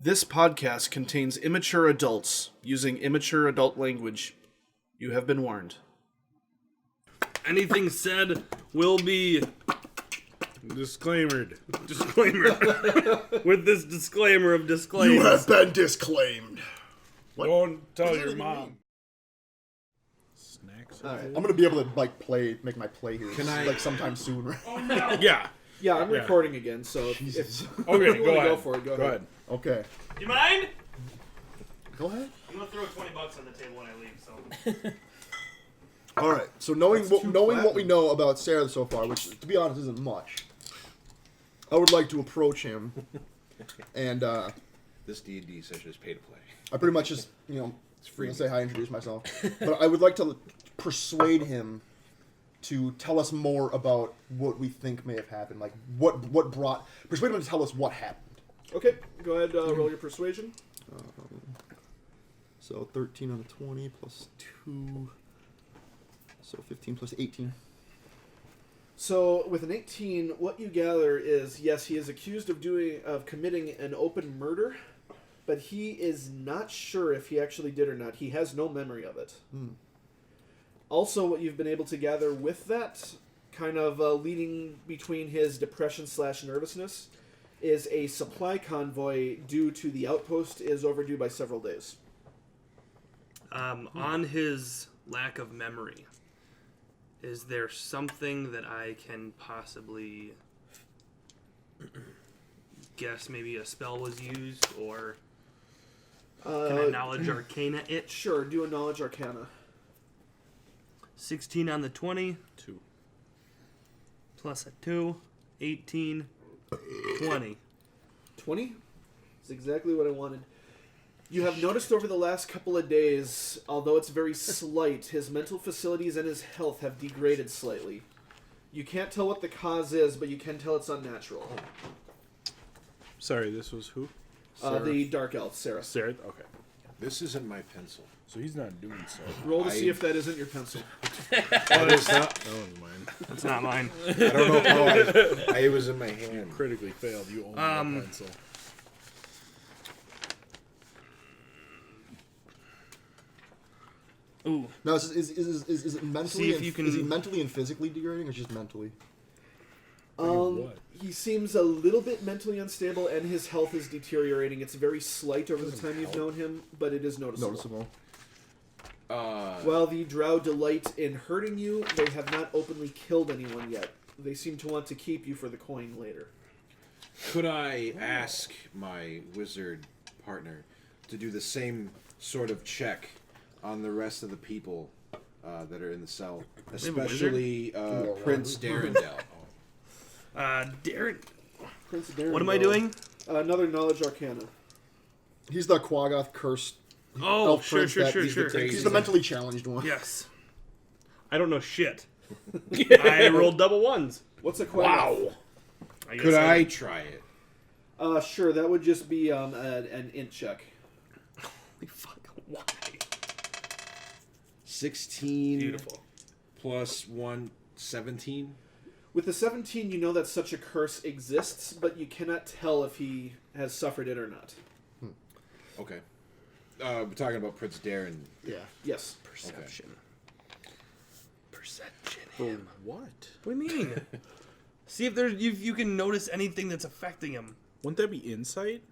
This podcast contains immature adults using immature adult language. You have been warned. Anything said will be disclaimered. disclaimer. With this disclaimer of disclaimers. You have been disclaimed. What? Don't tell your mom. Snacks. All right. I'm gonna be able to make my play here. Can I- sometime soon? Right? Yeah. Yeah, I'm recording again, so if Jesus. Okay, you go want to ahead. go for it, go ahead. Okay. You mind? Go ahead. I'm gonna throw $20 on the table when I leave. So. All right. So knowing what we know about Sarah so far, which to be honest isn't much, I would like to approach him, and This D&D session is pay to play. I pretty much just It's free. say hi, introduce myself, but I would like to persuade him to tell us more about what we think may have happened, like persuade him to tell us what happened. Okay, go ahead, roll your persuasion. So 13 on a 20 plus 2, so 15 plus 18. So with an 18, what you gather is, yes, he is accused of committing an open murder, but he is not sure if he actually did or not. He has no memory of it. Also, what you've been able to gather with that, kind of leading between his depression/nervousness, is a supply convoy due to the outpost is overdue by several days. On his lack of memory, is there something that I can possibly guess? Maybe a spell was used, or can I knowledge arcana it? Sure, do a knowledge arcana. 16 on the 20. 2. Plus a 2. 18. 20. 20? That's exactly what I wanted. You have noticed over the last couple of days, although it's very slight, his mental facilities and his health have degraded slightly. You can't tell what the cause is, but you can tell it's unnatural. Sorry, this was who? The Dark Elf, Sarah. Sarah? Okay. This isn't my pencil. So he's not doing so. Roll to see if that isn't your pencil. That is not. That was mine. That's not mine. I don't know how it was in my hand. Critically failed. You own my pencil. Ooh. Now, is it mentally? See if you can- Is he mentally and physically degrading, or just mentally? What? He seems a little bit mentally unstable, and his health is deteriorating. It's very slight over the time you've known him, but it is noticeable. While the Drow delight in hurting you, they have not openly killed anyone yet. They seem to want to keep you for the coin later. Could I ask my wizard partner to do the same sort of check on the rest of the people that are in the cell, especially Prince Darendel? Darren. Prince Darren, What am I doing? Another knowledge arcana. He's the Quaggoth cursed. Oh, elf sure. prince that- crazy- He's the mentally challenged one. Yes. I don't know shit. I rolled double ones. What's a Quaggoth? I guess Could I try it? Sure, that would just be an int check. Holy fuck, why? 16 Beautiful. plus 1, 17. With the 17, you know that such a curse exists, but you cannot tell if he has suffered it or not. Okay. We're talking about Prince Darren. Yeah. Yes. Perception. Perception. For what? What do you mean? See if there's you can notice anything that's affecting him. Wouldn't that be insight?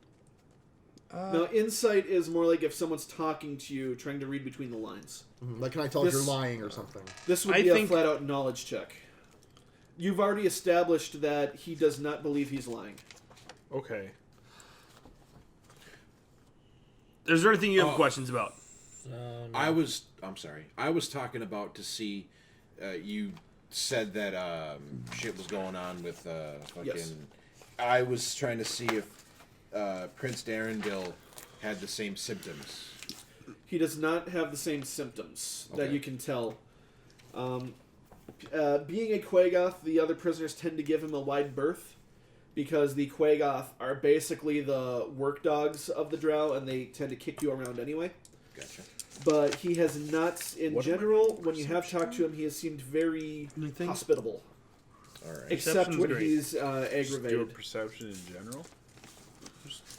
Now, insight is more like if someone's talking to you, trying to read between the lines. Like, can I tell if you're lying or something? This would I be a think- flat-out knowledge check. You've already established that he does not believe he's lying. Okay. Is there anything you have questions about? I'm sorry. I was talking about to see. You said that shit was going on with fucking. Yes. I was trying to see if Prince Darendil had the same symptoms. He does not have the same symptoms that Okay. you can tell. Being a Quaggoth, the other prisoners tend to give him a wide berth because the Quaggoth are basically the work dogs of the Drow, and they tend to kick you around anyway. Gotcha. But he has not, in What am I general, when you have talked to him, he has seemed very Anything? hospitable. All right. Except Perception's when great. he's Just do a aggravated. perception in general.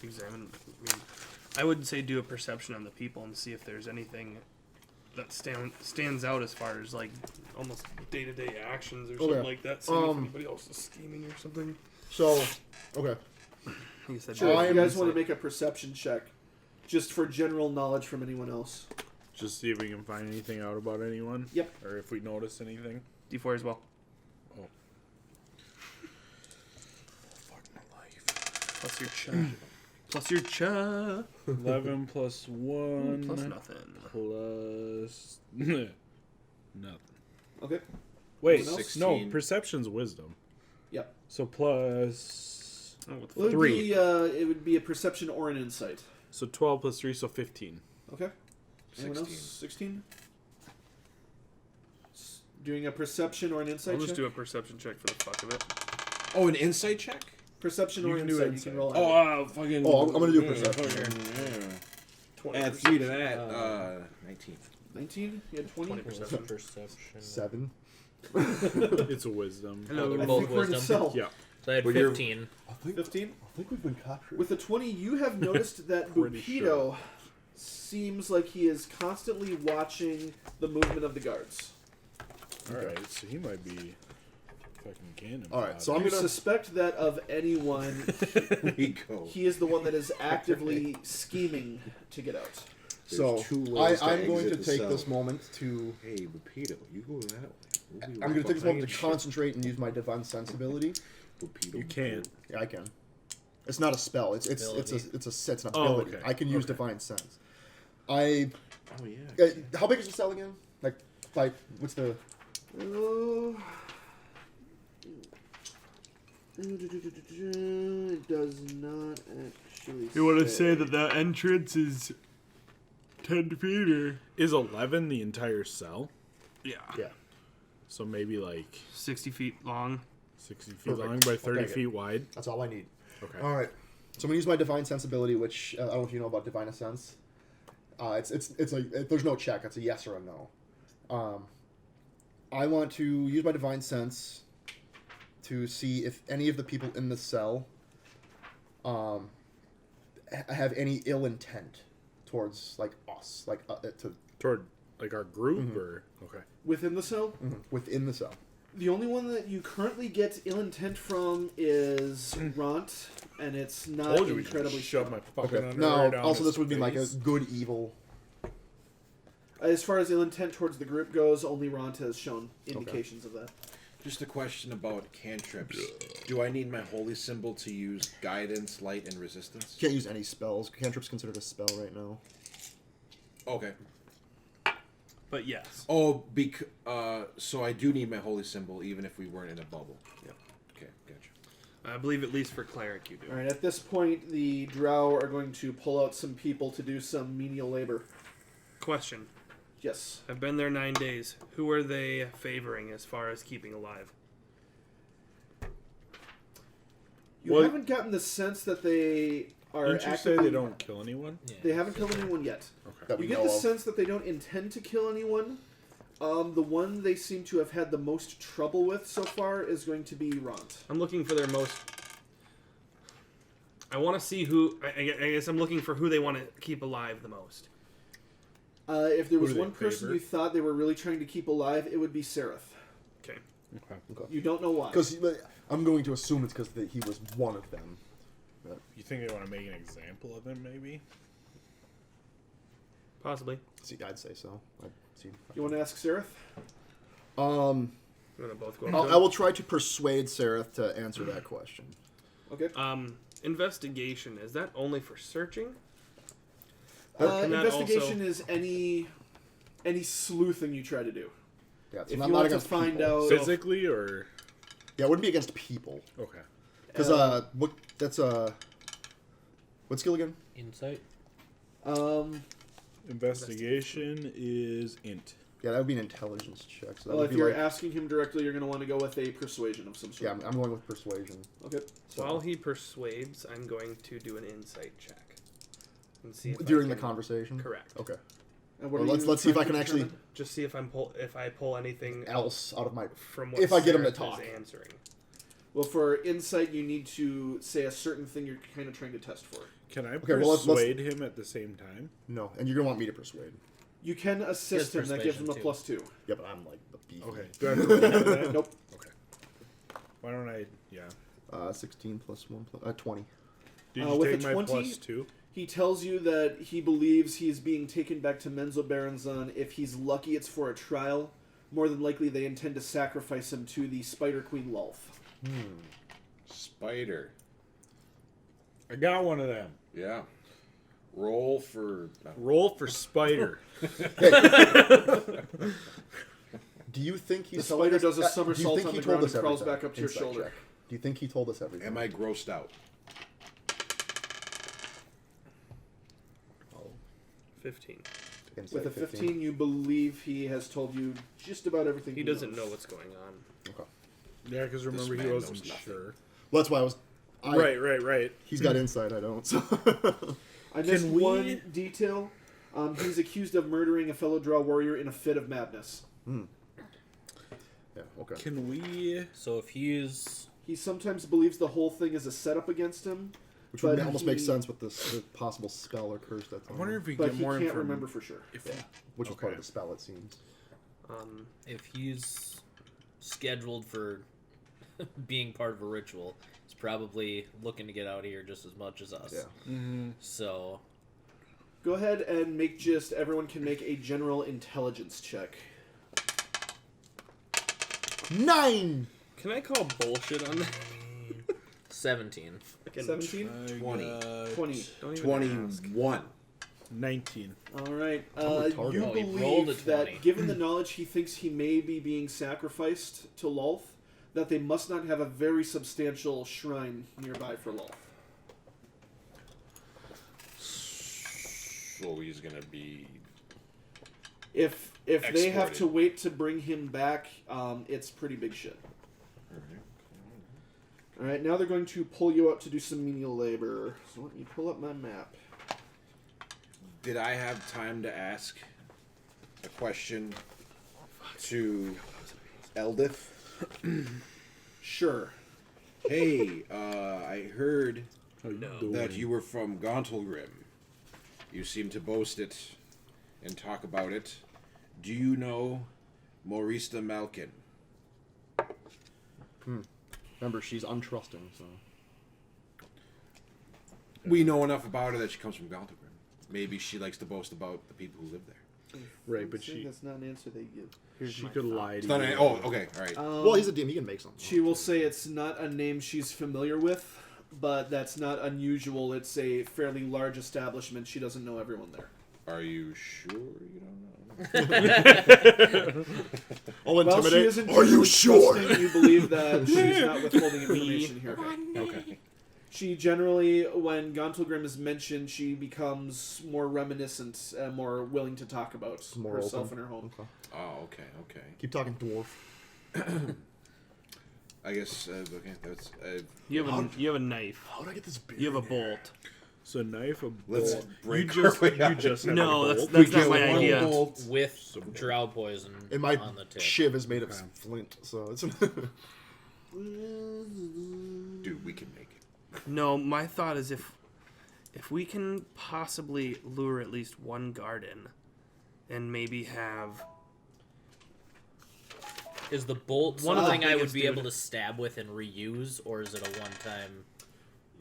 examine. I mean, I would say do a perception on the people and see if there's anything that stands out as far as like almost day-to-day actions or something like that. See if anybody else is scheming or something. So, okay. He said, Sure, if you guys want to make a perception check, just for general knowledge from anyone else. Just see if we can find anything out about anyone. Yep. Or if we notice anything. D4 as well. Oh. Fuck my life. Plus your cha. Plus your cha. 11 plus 1. Plus nothing. Plus... nothing. Okay. Wait, Anyone else? no, 16. perception's wisdom. Yep. So plus... Oh, with Well, Three. it would be a perception or an insight. So 12 plus 3, so 15. Okay. Anyone 16. else? 16? Doing a perception or an insight I'll just check? do a perception check for the fuck of it. Oh, an insight check? Perception You or can do insight, you insight. can roll Oh, fucking. Oh, I'm gonna do yeah, perception. fucking, yeah. 20 Add 3 to perception. that. 19. 19? You had 20? 20%. Perception. 7. It's a wisdom. Oh, Hello. they're I both think we're in wisdom. cell. Yeah. So I had But you're- 15. I think 15? I think we've been captured. With the 20, you have noticed that Pretty Bupido seems like he is constantly watching the movement of the guards. Alright, so he might be fucking cannon. Alright, so You I'm gonna. suspect that of anyone, We go. he is the one that is actively scheming to get out. So There's 2 ways to I'm going to exit the take cell. this moment to. Hey, Rapido, you go that way. We'll be I'm right going to take this moment behind to you. concentrate and use my divine sensibility. Rapido. You can't. Yeah, I can. It's not a spell. It's an Oh, ability. okay. I can use Okay. divine sense. I. Oh, yeah. How big is the cell again? Like what's the? It does not actually. You want to say that the entrance is 10 feet or? Is 11 the entire cell? Yeah. Yeah. So maybe like 60 feet long. 60 feet Perfect. long by 30 Okay, good. feet wide. That's all I need. Okay. All right. So I'm gonna use my divine sensibility, which I don't know if you know about divine sense. There's no check. It's a yes or a no. I want to use my divine sense to see if any of the people in the cell have any ill intent towards like us, like Toward like our group Mm-hmm. or okay. Within the cell? within the cell. The only one that you currently get ill intent from is Ront, and it's not Told you we incredibly shove strong. my fucking Okay. underwear No. down Also, his this would be like a face. good evil. As far as ill intent towards the group goes, only Ront has shown indications of that. Just a question about cantrips. Do I need my holy symbol to use guidance, light, and resistance? Can't use any spells. Cantrip's considered a spell right now. Okay. But yes. Oh, so I do need my holy symbol even if we weren't in a bubble. Yep. Okay, gotcha. I believe at least for cleric you do. All right. At this point, the Drow are going to pull out some people to do some menial labor. Question. Yes. I've been there 9 days. Who are they favoring as far as keeping alive? You What- haven't gotten the sense that they are Didn't you say actively. they don't kill anyone? Yeah. They haven't killed anyone yet. Okay. That You we get know the of. sense that they don't intend to kill anyone. The one they seem to have had the most trouble with so far is going to be Ront. I'm looking for their most. I want to see who. I guess I'm looking for who they want to keep alive the most. If there was do they one person favor? you thought they were really trying to keep alive, it would be Seraph. Okay. Okay. You don't know why. Because I'm going to assume it's because he was one of them. You think they want to make an example of him, maybe? Possibly. See, I'd say so. You want to ask Seraph? You want to both go. I will try to persuade Seraph to answer that question. Okay. Investigation, is that only for searching? can that Investigation is any sleuthing you try to do. Yeah, it's If not, you not want to against find people. out, Physically or Yeah, it wouldn't be against people. okay. Because what skill again? Insight. Investigation is int. Yeah, that would be an intelligence check. So that well, would if be you're like, asking him directly, you're going to want to go with a persuasion of some yeah, sort. I'm going with persuasion. Okay. So While he persuades, I'm going to do an insight check and see if during I the can- conversation. Correct. Okay. And what Well, are let's you see if I trying can to actually determine? Just see if I pull anything else out of my. from what if I get him to Seraph talk. is answering. Well, for insight, you need to say a certain thing you're kind of trying to test for. Can I Okay, well, let's- persuade him at the same time? No, and you're gonna want me to persuade. You can assist him. That gives him a persuasion, too. +2. Yeah, but I'm like the beefy. Okay. Do I have to roll for that? Nope. Okay. Why don't I? Yeah. 16 plus 1 plus 20. Did you With take a my 20? +2? He tells you that he believes he is being taken back to Menzoberranzan. If he's lucky, it's for a trial. More than likely, they intend to sacrifice him to the Spider Queen Lulth. Spider. I got one of them. Yeah. Roll for. Roll for spider. Do you think he's The spider telling us- does a do you somersault think on he the told ground us and crawls everything? back up to your Insight shoulder. check. Do you think he told us everything? Am I grossed out? 15. Insight With a 15, you believe he has told you just about everything He doesn't know knows. what's going on. Okay. Yeah, because remember This he man wasn't knows nothing. sure. Well, that's why I was. Right. He's got insight. I don't. So. I missed Can we- one detail. He's accused of murdering a fellow Draw warrior in a fit of madness. Yeah. Okay. Can we? So if he's He sometimes believes the whole thing is a setup against him, Which would but almost make he- sense with this the possible spell or curse that's I on wonder him. if we but get he more can't information. remember for sure. Which is part Okay. of the spell, it seems. if he's scheduled for being part of a ritual, he's probably looking to get out of here just as much as us. Yeah. So Go ahead and everyone can make a general intelligence check. 9. Can I call bullshit on that? 17. Fucking 17? 20. 20. Don't even 21. 19. All right. retarded. You Oh, he rolled a believe 20. that, given the knowledge he thinks he may be being sacrificed to Lulth, that they must not have a very substantial shrine nearby for Lulth. So he's gonna be. If they have Exported. to wait to bring him back, it's pretty big shit. All right, now they're going to pull you out to do some menial labor. So let me pull up my map. Did I have time to ask a question to Eldith? Sure. Hey, I heard How you that doing? you were from Gauntlgrim. You seem to boast it and talk about it. Do you know Maurista Malkin? Remember, she's untrusting, so. We know enough about her that she comes from Gauntlgrim. Maybe she likes to boast about the people who live there. Right, but See, she that's not an answer they give. she could lie to It's not you. any, oh, okay, all right. Well, he's a DM. He can make something. She will say it's not a name she's familiar with, but that's not unusual. It's a fairly large establishment. She doesn't know everyone there. Are you sure you don't know? I'll Well, she intimidate. isn't Are you generally sure? trusting. You believe that she's not withholding information here. Okay. She generally, when Gauntlgrim is mentioned, she becomes more reminiscent, more willing to talk about More herself open. and her home. Okay. Oh, okay. Keep talking, dwarf. I guess, okay, that's... You have a knife. How did I get this beer? You have a bolt. So knife a Let's bolt. break You just our way you out. just have No, a that's bolt. that's We not my get one idea. bolt. With drow poison And my on the tip. shiv is made of flint, so it's. Dude, we can make it. No, my thought is if we can possibly lure at least one guard in, and maybe have Is the bolt One of the something I would biggest, be dude. able to stab with and reuse, or is it a one-time?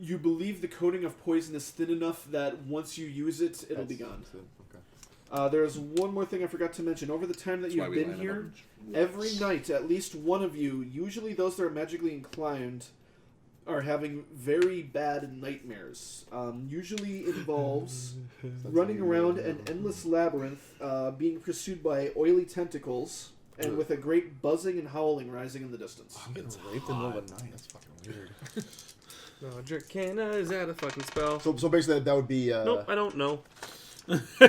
You believe the coating of poison is thin enough that once you use it, it'll be gone. Okay. There's one more thing I forgot to mention. Over the time that That's why you've we been line here, up. every night, at least one of you, usually those that are magically inclined, are having very bad nightmares. Usually involves running around an endless labyrinth, being pursued by oily tentacles, and with a great buzzing and howling rising in the distance. I'm getting raped in the middle of the night. That's fucking weird. no Dracana. Is that a fucking spell? So basically, that would be. Nope, I don't know. No, I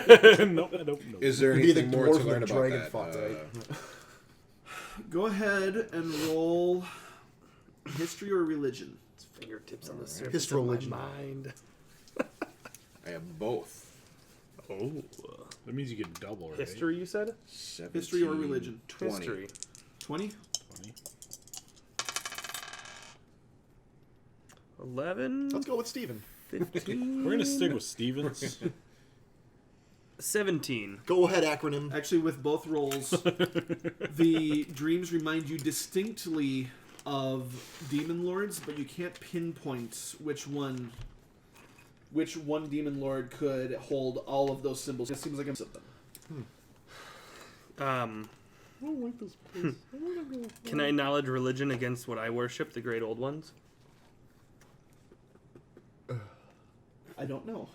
don't know. Is there It'd be the anything more dwarf to and learn the about dragon that? fuck, right? Go ahead and roll history or religion. Fingertips on the surface History of my religion. mind. I have both. Oh, That means you get double, right? history. You said 17, History or religion? 20. history. 20? 11, Let's go with Steven. 15. We're gonna stick with Stevens. 17. Go ahead, acronym. Actually, with both rolls, the dreams remind you distinctly of demon lords, but you can't pinpoint which one demon lord could hold all of those symbols. It seems like I'm of them. I don't like this place. I wanna go. Can I knowledge religion against what I worship, the great old ones? I don't know.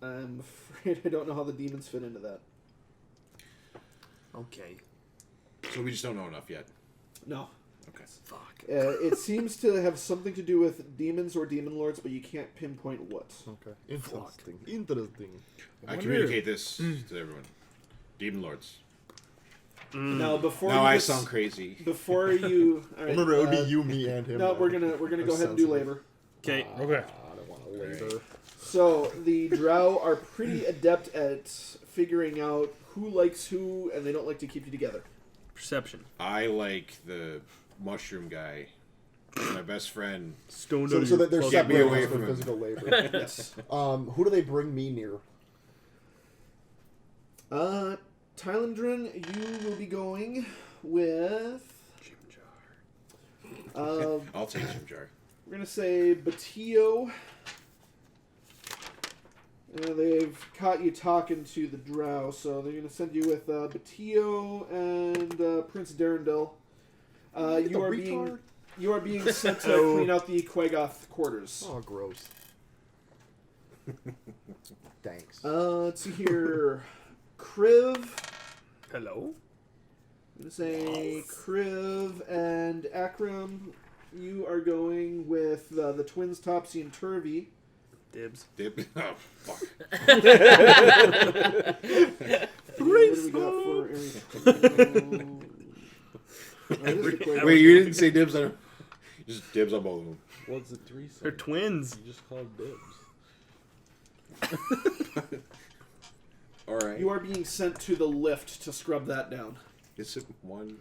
I'm afraid I don't know how the demons fit into that. Okay. So we just don't know enough yet. No. Okay. Fuck. It seems to have something to do with demons or demon lords, but you can't pinpoint what. Okay. Interesting. Interesting. I communicate this to everyone. Demon lords. Now, before Now you I just- sound crazy. Before you, all right, Remember, it would be you, me, and him. No, though. we're gonna go I'm ahead and do sensitive. labor. Okay. Okay. I don't want to labor. So the drow are pretty adept at figuring out who likes who, and they don't like to keep you together. Perception. I like the mushroom guy. My best friend. Stone So that they're Get me separated away for from him. physical labor. Yes. Who do they bring me near? Tylandrin, you will be going with. I'll take Jim Jar. We're gonna say Batillo. They've caught you talking to the drow, so they're gonna send you with Batillo and Prince Darendil. You are being sent to clean out the Quagoth quarters. Oh, gross. Thanks. Let's see here. Kriv. Hello? I'm gonna say Kriv and Akram. You are going with the twins Topsy and Turvy. Dibs. Dip. Oh, fuck. What do we got for area? Wait, you didn't say dibs on him? Just dibs on both of them. What's the threesome? They're twins. You just called dibs. Alright. You are being sent to the lift to scrub that down. Is it one?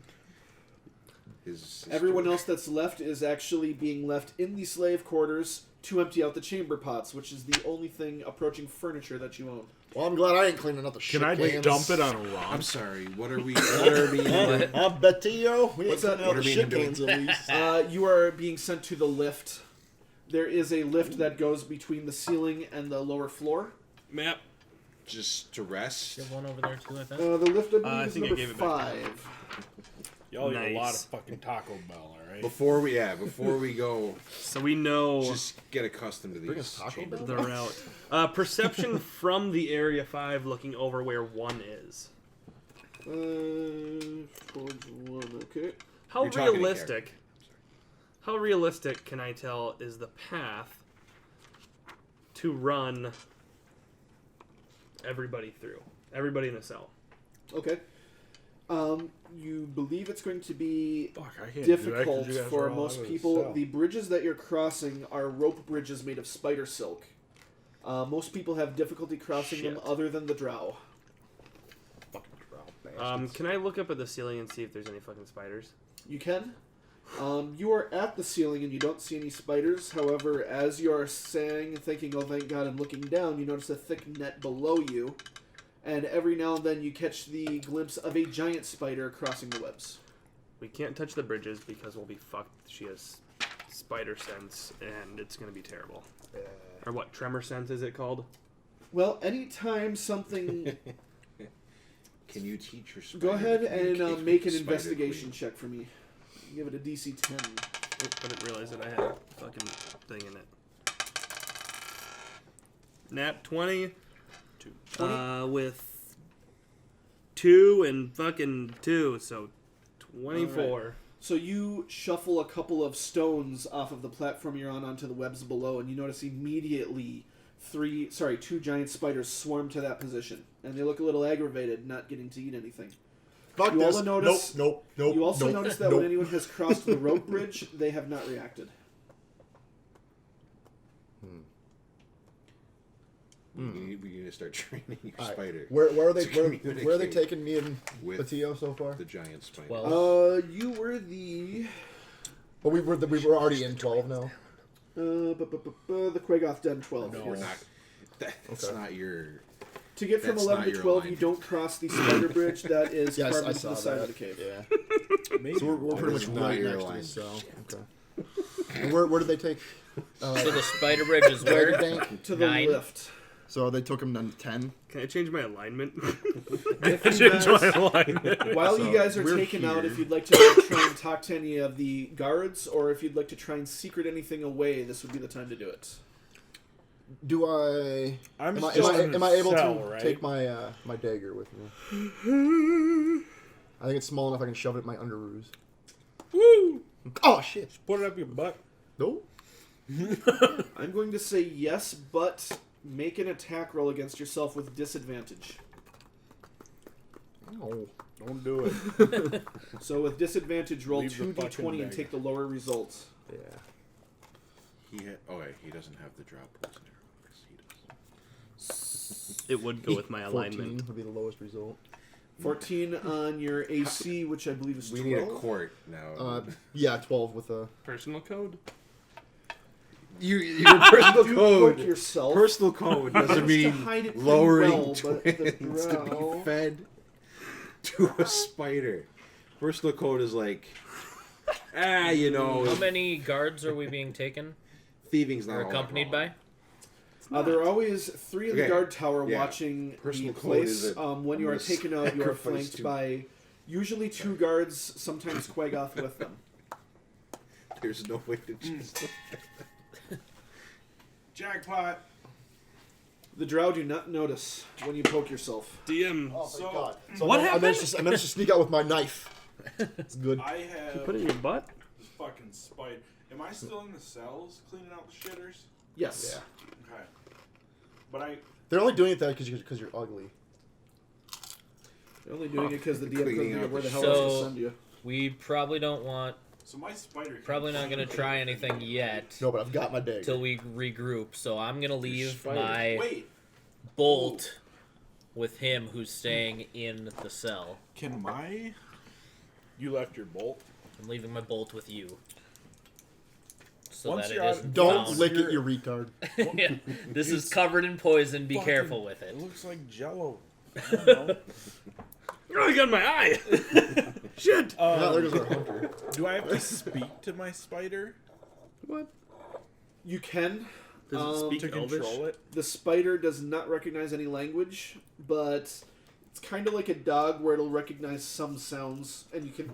Is Everyone else that's left is actually being left in the slave quarters to empty out the chamber pots, which is the only thing approaching furniture that you own. Well, I'm glad I ain't cleaning up the shit. Can I cans. dump it on a I'm rock? sorry. What are we? What are we? Batillo? We ain't What's that? cleaning What out are the we shit doing? cans at least. You are being sent to the lift. There is a lift that goes between the ceiling and the lower floor. Map. Just to rest. You have one over there too, I think. The lift, I believe, I is think I number gave it back to 5. Y'all eat a lot of Nice. fucking Taco Bell, alright? Before we go, So we know just get accustomed to Bring us these Taco chambers. Bell? the route. Perception from the Area 5 looking over where 1 is. Towards 1, okay. How You're talking in realistic? How realistic can I tell is the path to run everybody through? Everybody in the cell. Okay. You believe it's going to be Fuck, I can't do that 'cause difficult you guys for are all most out of the people. cell. The bridges that you're crossing are rope bridges made of spider silk. Most people have difficulty crossing them Shit. other than the drow. Fucking drow bastards. Can I look up at the ceiling and see if there's any fucking spiders? You can. You are at the ceiling and you don't see any spiders. However, as you are saying, thinking, oh thank God, I'm looking down, you notice a thick net below you. And every now and then you catch the glimpse of a giant spider crossing the webs. We can't touch the bridges because we'll be fucked. She has spider sense and it's going to be terrible. Or what, tremor sense is it called? Well, anytime something... Can you teach your spider Go ahead to communicate and with make the an spider investigation queen? check for me. Give it a DC 10. I didn't realize that I had a fucking thing in it. Nat 20. 20? With 2 and fucking 2, so 24. Alright. So you shuffle a couple of stones off of the platform you're on onto the webs below, and you notice immediately 2 giant spiders swarm to that position. And they look a little aggravated, not getting to eat anything. Fuck you this. also notice- Nope. You also nope, notice that nope. when anyone has crossed the rope bridge, they have not reacted. We need to start training your All right. spider. Where are they? to Where are they communicate taking me and with Batillo so far? the giant spider. 12. You were the... But we were already in 12 now. The Quagoth done 12. No, we're not. That's not your. To get from That's 11 not to your 12, line. you don't cross the spider bridge that is Yes, carved I into saw the side that. of the cave. Yeah. Maybe. So we're pretty That much is not right your next to line. the cell. Okay. And where did they take? So the spider bridge is where? Dragon Bank. To the 9. lift. So they took him to 10. Can I change my alignment? If you change my guys- alignment. While So you guys are we're taken out, here. if you'd like to try and talk to any of the guards, or if you'd like to try and secret anything away, this would be the time to do it. Do I? I'm Am I, still am I, in am I the able cell, to right? take my my dagger with me? I think it's small enough I can shove it in my underoos. Woo! Oh shit! Put it up your butt. No. I'm going to say yes, but make an attack roll against yourself with disadvantage. No. Don't do it. So with disadvantage, roll Leave the 2d20 fucking and dagger. take the lower results. Yeah. He doesn't have the drop poison arrow. Yes, he does. It would go with my 14 alignment. would be the lowest result. 14 on your AC, which I believe is We 12. need a court now. Yeah, 12 with a. Personal code? Your personal You code. poke yourself. Personal code doesn't Managed to mean hide it pretty lowering well, but the twins to drow- be fed to a spider. Personal code is like, you know, How many guards are we being taken thieving's not or all accompanied that by? There are always 3 in the Okay, guard tower yeah. watching Personal the code place. is a- When you I'm are gonna taken out, you are sacrifice flanked two. by usually 2 guards, sometimes Quagoth with them. wrong. There's no way to just. Jackpot. The drow do not notice when you poke yourself. DM. Oh So- my god! So What I managed to sneak out with my knife. It's good. I have Put it in your butt? this fucking spider. Am I still in the cells cleaning out the shitters? Yes. Yeah. Okay. But They're only doing it that because you're ugly. They're only doing it because the DM couldn't Cleaning think of out where the the hell else to So- send you. We probably don't want. so my spider. can Probably not clean gonna the try thing. anything yet No, but I've got my dagger. till we regroup. So I'm gonna leave spider. my Wait. bolt with him who's staying in the cell. Can my? You left your bolt. I'm leaving my bolt with you. So Once that you're it out- isn't Don't found. lick it, you retard. Yeah, this is covered in poison. Be Fucking- careful with it. It looks like Jello. I don't know. Oh, I got my eye! Shit! Yeah, there goes our hunter. Do I have to speak to my spider What? You can. Does it speak to Elvish? control it? The spider does not recognize any language, but it's kind of like a dog where it'll recognize some sounds, and you can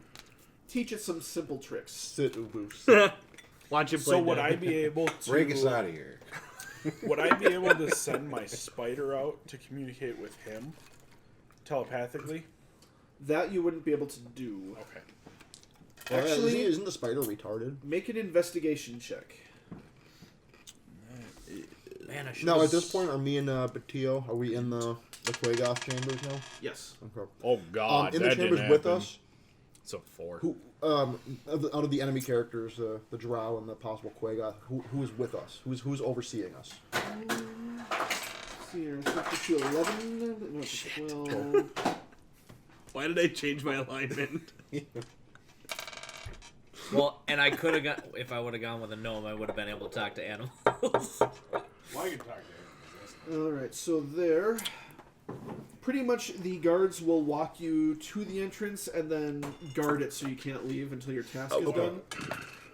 teach it some simple tricks. Sit, Uboos. Watch it play. So would dead. I be able to? Break us out of here. Would I be able to send my spider out to communicate with him telepathically? That you wouldn't be able to do. Okay. Actually, isn't the spider retarded? make an investigation check. Man, I should. Now, at this point, are me and Batillo, are we in the Quagoth chambers now? Yes. Okay. Oh God! In the chambers with us, It's a 4. who out of the enemy characters, the Drow and the possible Quagoth, who is with us? Who's overseeing us? Let's see here. 52, 11. No, it's 12. Why did I change my alignment? Well, and I could have got if I would have gone with a gnome, I would have been able to talk to animals. Well, I can talk to him. All right, so there. Pretty much the guards will walk you to the entrance and then guard it so you can't leave until your task is done.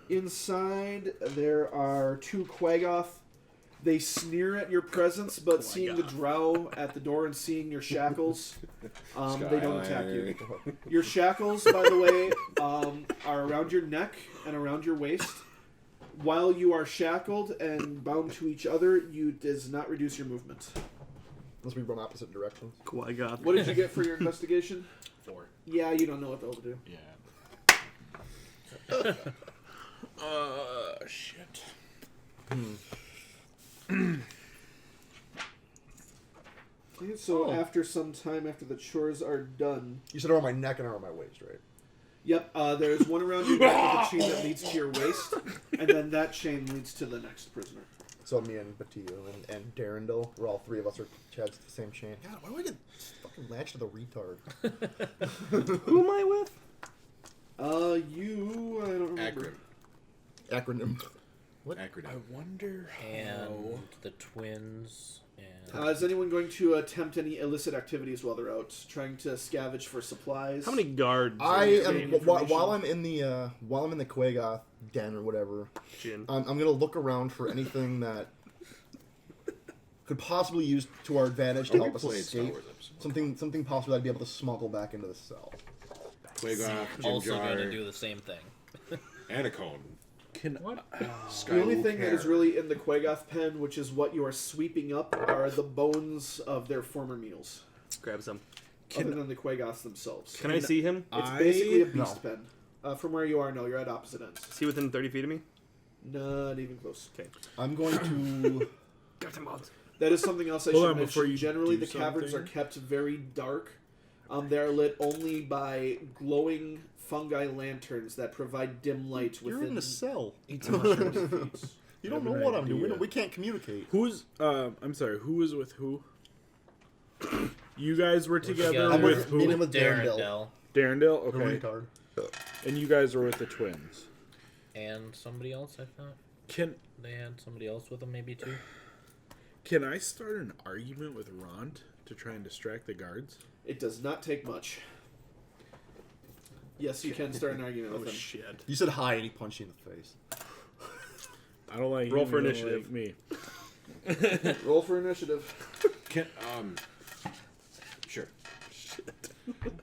Inside, there are 2 Quagoth. They sneer at your presence, but seeing the drow at the door and seeing your shackles, they don't attack you. Your shackles, by the way, are around your neck and around your waist. While you are shackled and bound to each other, you does not reduce your movement. Unless we run opposite directions. Quagoth. What did you get for your investigation? 4. Yeah, you don't know what they'll do. Yeah. Shit. Okay, so after some time, after the chores are done, You said around my neck and around my waist, right? yep, there's one around your neck with a chain that leads to your waist, and then that chain leads to the next prisoner. So me and Batillo and Darindel, we're all 3 of us are Chad's the same chain. God, why do I get fucking latched to the retard? Who am I with? You, I don't remember. Akron. Acronym. What? Acronym. I wonder And how. the twins. And Is anyone going to attempt any illicit activities while they're out, trying to scavenge for supplies? How many guards? I am Getting information. while I'm in the Quagoth den or whatever. Gin. I'm gonna look around for anything that could possibly use to our advantage to Oh, we help us played Star escape. Wars episode. Something possible I'd be able to smuggle back into the cell. Quagoff, Jim also Jar, going to do the same thing. and a cone. Can The only thing that is really in the Quagoth pen, which is what you are sweeping up, are the bones of their former meals, Grab some. other than the Quagoths themselves. Can I see him? It's basically a No. beast pen. From where you are, no, you're at opposite ends. Is he within 30 feet of me? Not even close. Okay. I'm going to. Got him out. That is something else I Hold should on, before mention. you Generally, do the caverns are something. kept very dark. They're lit only by glowing fungi lanterns that provide dim light You're within in the cell. 800 feet. You don't I know have what an I'm doing. idea. We can't communicate. Who's? I'm sorry. Who was with who? You guys were together together. I'm with with who? meeting with Darendelle Darendale. The Okay. retard. And you guys were with the twins. and somebody else. I thought Can they had somebody else with them, maybe too. Can I start an argument with Ront to try and distract the guards? It does not take much. Yes, you can start an argument Oh with them. shit. You said hi and he punched you in the face. I don't like Roll him, for you don't initiative. like me. Roll for initiative. Can sure.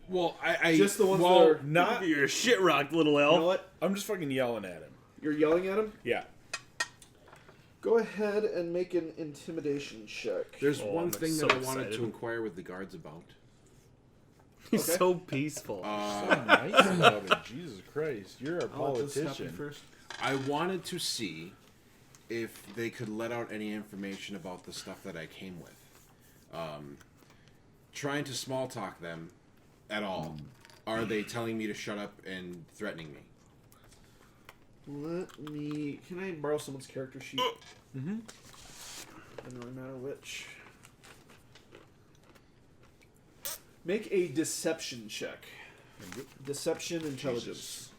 Well, I Just the ones well, that are. not. You're a shit rocked little You know elf. what? I'm just fucking yelling at him. You're yelling at him? Yeah. Go ahead and make an intimidation check. There's Oh, one I'm thing so that I wanted excited. to inquire with the guards about. He's Okay. so peaceful. So nice about it. Jesus Christ. You're a I'll let this happen politician. first. I wanted to see if they could let out any information about the stuff that I came with. Trying to small talk them at all. Are they telling me to shut up and threatening me? Let me. Can I borrow someone's character sheet? Mm-hmm. Doesn't really matter which. Make a deception check. Deception intelligence.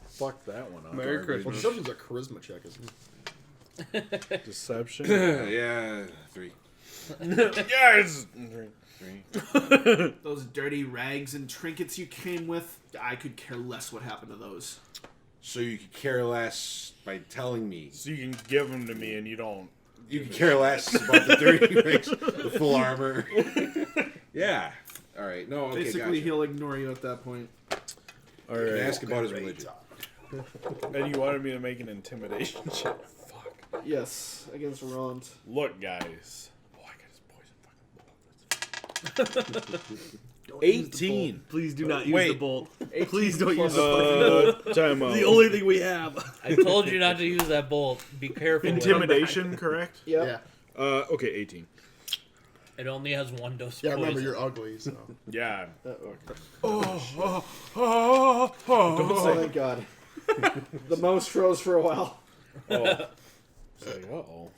Fuck that one up. Merry Well, Christmas. deception's a charisma check, isn't it? Deception. Yeah, 3. Yes! 3. Those dirty rags and trinkets you came with, I could care less what happened to those. So you could care less by telling me. So you can give them to me and you don't. You could care less about the dirty rings, the full armor. Yeah. All right. No. Okay. Basically, Gotcha. he'll ignore you at that point. All Can I right. ask about his religion? And you wanted me to make an intimidation check. Fuck. Yes, against Rond. Look, guys. Oh, I got his poison fucking bullet. Don't use the 18. bolt. Please do not use Wait. the bolt. 18 Please don't use plus the bolt. Time out. The only thing we have. I told you not to use that bolt. Be careful. with it. Intimidation, correct? Yep. Yeah. Okay, 18. It only has one dose. Yeah, of remember, poison. you're ugly, so. Yeah. Oh, Don't thank God. The mouse froze for a while. Oh. It's like, uh-oh.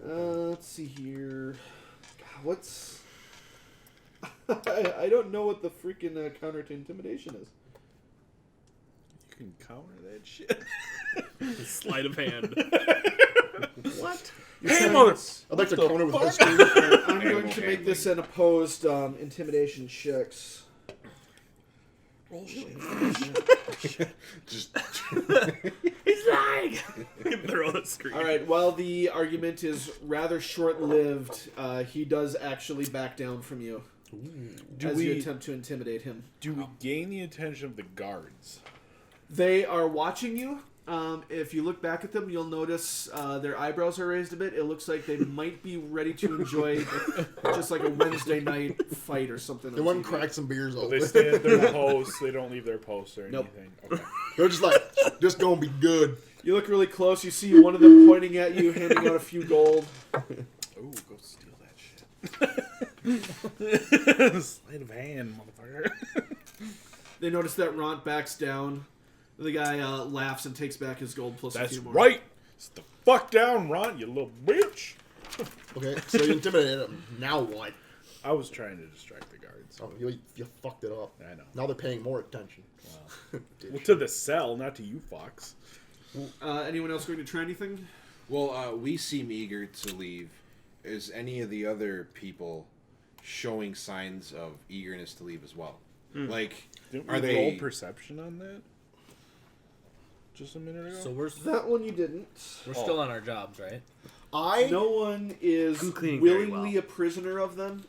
Let's see here. God, what's... I don't know what the freaking counter to intimidation is. You can counter that shit. Sleight of hand. What? Hey, mother... I'd like to counter with history. I'm going to make this an opposed intimidation checks. Roll shit. Just He's lying. Throw the screen. All right. While the argument is rather short-lived, he does actually back down from you Do as you we attempt to intimidate him. do we gain the attention of the guards? They are watching you. If you look back at them, you'll notice their eyebrows are raised a bit. It looks like they might be ready to enjoy just like a Wednesday night fight or something. They went and cracked some beers They open. stay at their posts. They don't leave their posts or Nope. anything. Okay. They're just like, this gonna be good. You look really close. You see one of them pointing at you, handing out a few gold. Ooh, go steal that shit. Sleight of hand, motherfucker. They notice that Ront backs down. The guy laughs and takes back his gold plus a That's few more. right. Sit the fuck down, Ron, you little bitch. Okay, so you intimidated him. Now what? I was trying to distract the guards. Oh, you fucked it up. I know. Now they're paying more attention. Well, to the cell, not to you, Fox. Anyone else going to try anything? Well, we seem eager to leave. Is any of the other people showing signs of eagerness to leave as well? Like, Didn't are we they roll perception on that? Just a minute ago? So we're That one you didn't. still on our jobs, right? No one is I'm cleaning very willingly well. a prisoner of them.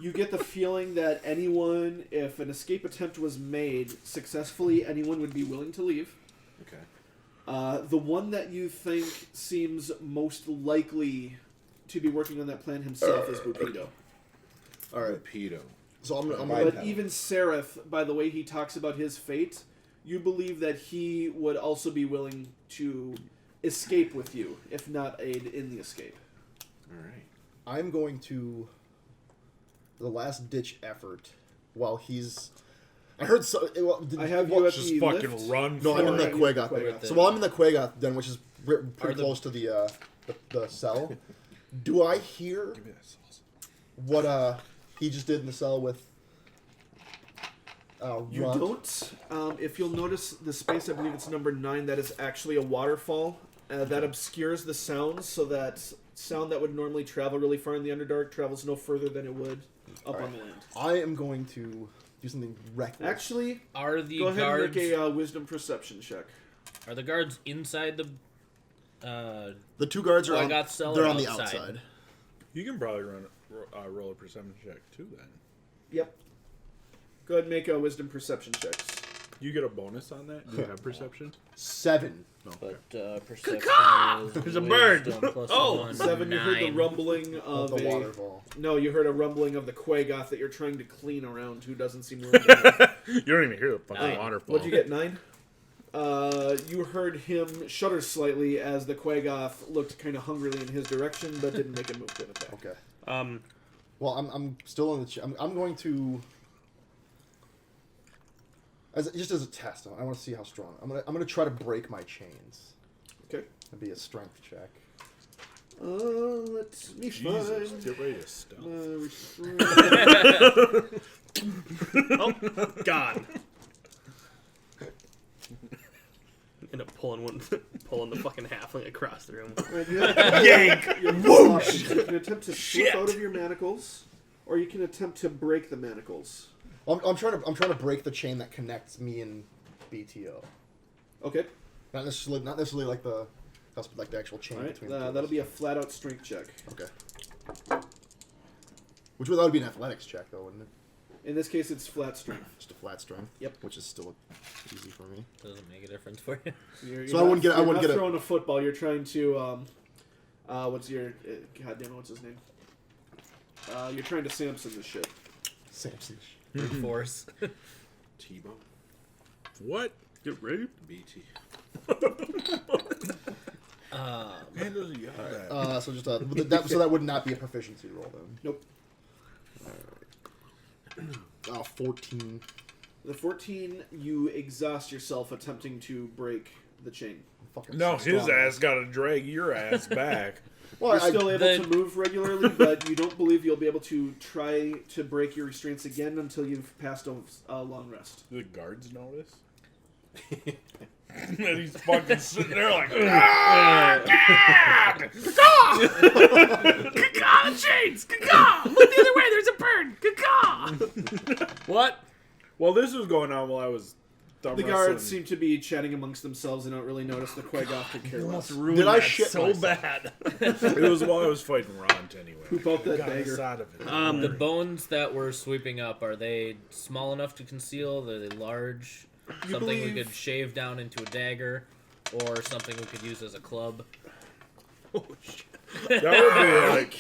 You get the feeling that anyone, if an escape attempt was made successfully, anyone would be willing to leave. okay? The one that you think seems most likely to be working on that plan himself is Bupido. All right. Rapido. So I'm But gonna But even Seraph, by the way he talks about his fate, you believe that he would also be willing to escape with you, if not aid in the escape. All right. I'm going to the last ditch effort while he's. I heard so. I have you at Just the fucking lift. run No, for I'm in the it. Quagoth. Quagoth. So while I'm in the Quagoth, then, which is pretty the- close to the cell, do I hear Give me that sauce. what he just did in the cell with You Runt? don't. If you'll notice the space, I believe it's number 9, that is actually a waterfall. That obscures the sound, so that sound that would normally travel really far in the Underdark travels no further than it would up on the land. I am going to do something reckless. Actually, Are the go ahead guards and make a wisdom perception check. are the guards inside the the two guards are I on, got cell they're or on the outside? outside. You can probably roll a perception check too. Then Yep. Go ahead and make a wisdom perception checks. you get a bonus on that. Do you have perception? 7. No. But perception is There's a bird. wisdom plus Oh, 1, 7, you heard the 9. rumbling Of of the a... waterfall. No, you heard a rumbling of the Quagoth that you're trying to clean around, who doesn't seem willing to... You don't even hear the fucking 9. waterfall. What'd you get, 9? You heard him shudder slightly as the Quagoth looked kind of hungrily in his direction, but didn't make a move to attack. Okay. Well, I'm still in the. I'm going to. Just as a test, I want to see how strong. I'm gonna try to break my chains. Okay. It'd be a strength check. Let me Jesus, find get ready to stealth. Oh, God. End up pulling the fucking halfling across the room. Yank! Whoosh! You can attempt to slip out of your manacles, or you can attempt to break the manacles. I'm trying to break the chain that connects me and BTO. Okay. Not necessarily like the actual chain All right. between. the two of That'll us. be a flat-out strength check. Okay. That would be an athletics check though, wouldn't it? In this case, it's flat strength. Just a flat strength. Yep. Which is still easy for me. Doesn't make a difference for you. You're I wouldn't get. I You're wouldn't not get throwing a football. You're trying to. What's your? God damn it! What's his name? You're trying to Samson this shit. Samson. Brute force. T-Bone. What? Get raped? BT. Man doesn't yell that. So just so that would not be a proficiency roll then. Nope. 14. The 14, you exhaust yourself attempting to break the chain. Fucking No, his strong. ass got to drag your ass back. Well, You're still able the- to move regularly, but you don't believe you'll be able to try to break your restraints again until you've passed a long rest. Do the guards notice? And he's fucking sitting there like, Caw, the chains! Caw! Look the other way, there's a bird! Caw! What? well, this was going on while I was thumb The wrestling. guards seem to be chatting amongst themselves and don't really notice the Quagoth could care less. Ruined Did I that shit so myself? bad? It was while I was fighting Ront anyway. Poop out that Got us dagger. out of it. The bones that we're sweeping up, are they small enough to conceal? Are they large? Something we believe- could shave down into a dagger, or something we could use as a club? Oh, shit. That would be like,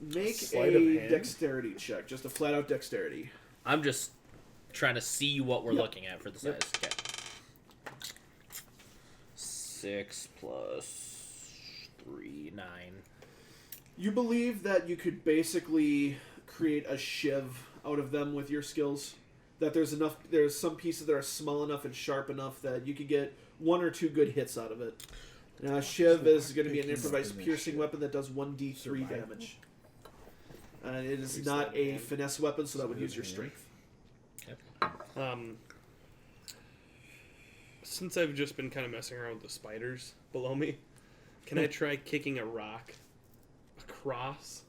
Make Sleight of a hand? dexterity check, just a flat-out dexterity. I'm just trying to see what we're Yep. looking at for the size. Okay. 6 plus 3, 9. You believe that you could basically create a shiv out of them with your skills? That there's some pieces that are small enough and sharp enough that you could get 1 or 2 good hits out of it. Now, shiv is going to be an improvised piercing weapon that does 1d3 damage. It is not a finesse weapon, so that would use your strength. Since I've just been kind of messing around with the spiders below me, can I try kicking a rock across,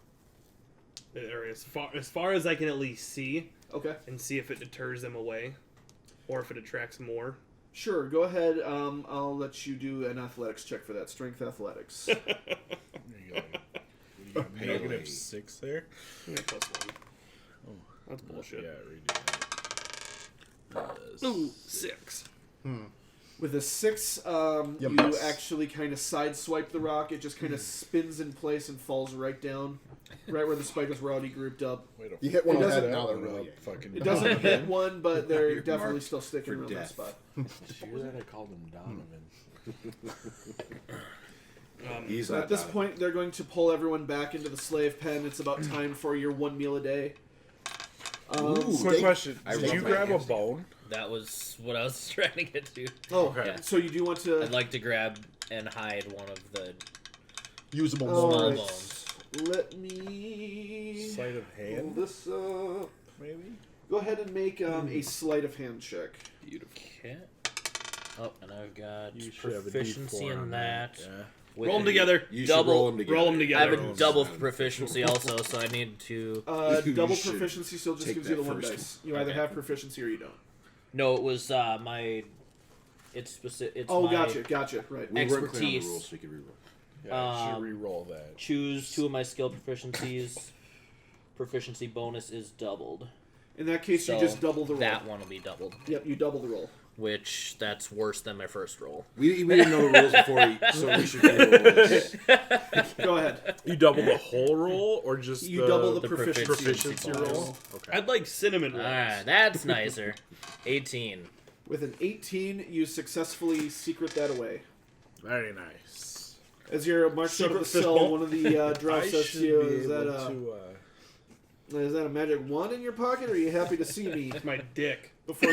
or as far as I can at least see, Okay. and see if it deters them away, or if it attracts more? Sure, go ahead. I'll let you do an athletics check for that. Strength athletics. There you go. Negative 6 there. Yeah, +1. Oh, That's bullshit. Yeah, redo that. Ooh, 6. With a 6, you miss. actually kind of sideswipe the rock. It just kind of spins in place and falls right down, right where the spiders were already grouped up. You hit one It head, doesn't- and now they're really. It doesn't hit one, but they're You're definitely marked still sticking for around that death. spot. Sure that I called him Donovan. He's So not at this Donovan. point, they're going to pull everyone back into the slave pen. It's about time for your 1 meal a day. Ooh. Quick question. I Did you rub my grab a hands bone? That was what I was trying to get to. Oh, Okay. so you do want to... I'd like to grab and hide one of the Usable All small right. bones. Let me... Sleight of pull hand, this up. maybe? Go ahead and make a sleight of hand check. Beautiful. Okay. Oh, and I've got You should have a proficiency D4 in on that. Yeah. with Roll them a together. You double- should roll them together. roll 'em together. I have Roll a 'em double together. proficiency also, so I need to. You Double should proficiency still just take gives you the that one first dice. You either Okay. have proficiency or you don't. No, it was my. It's specific. It's Oh, my gotcha. Right. We weren't clear on the Expertise. rules, so you could reroll. Yeah, you should Um, re-roll that. Choose 2 of my skill proficiencies. Proficiency bonus is doubled. In that case, you So just double the roll. that one will be doubled, Yep, you double the roll. which that's worse than my first roll. We didn't know the rules before, so we should re-roll this. Go ahead. You double the whole roll, or just You double the the proficiency, proficiency bonus. roll? Okay. I'd like cinnamon rolls. Ah, that's nicer. 18. With an 18, you successfully secret that away. Very nice. As you're marched out of the Secret cell, fishbowl. one of the drow says to you, is is that a magic wand in your pocket, or are you happy to see me? That's my dick. Before